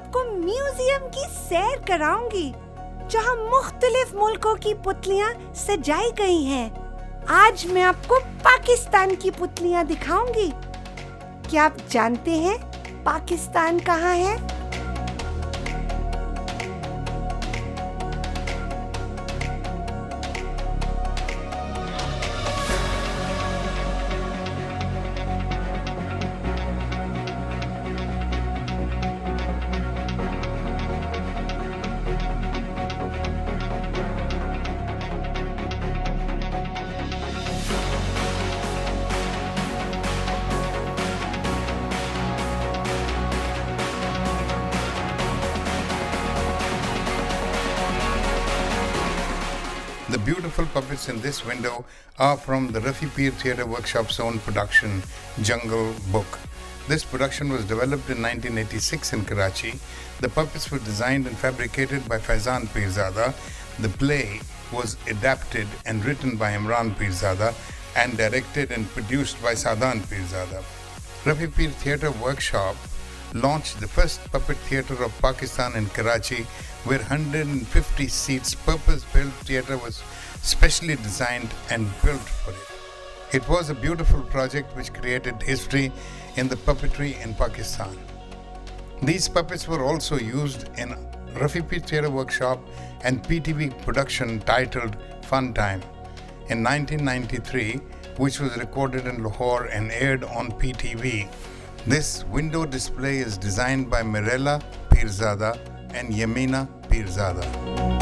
आपको म्यूजियम की सैर कराऊंगी जहां मुख्तलिफ मुल्कों की पुतलियां सजाई गई हैं। आज मैं आपको पाकिस्तान की पुतलियां दिखाऊंगी। क्या आप जानते हैं पाकिस्तान कहाँ है? The beautiful puppets in this window are from the Rafi Peer Theatre Workshop's own production, Jungle Book. This production was developed in 1986 in Karachi. The puppets were designed and fabricated by Usmaan Peerzada. The play was adapted and written by Usmaan Peerzada and directed and produced by Sawal Peerzada. Rafi Peer Theatre Workshop launched the first puppet theatre of Pakistan in Karachi, where 150 seats purpose-built theatre was specially designed and built for it. It was a beautiful project which created history in the puppetry in Pakistan. These puppets were also used in Rafi Peer Theatre Workshop and PTV production titled Fun Time in 1993, which was recorded in Lahore and aired on PTV. This window display is designed by Mirella Peerzada and Yamina Peerzada.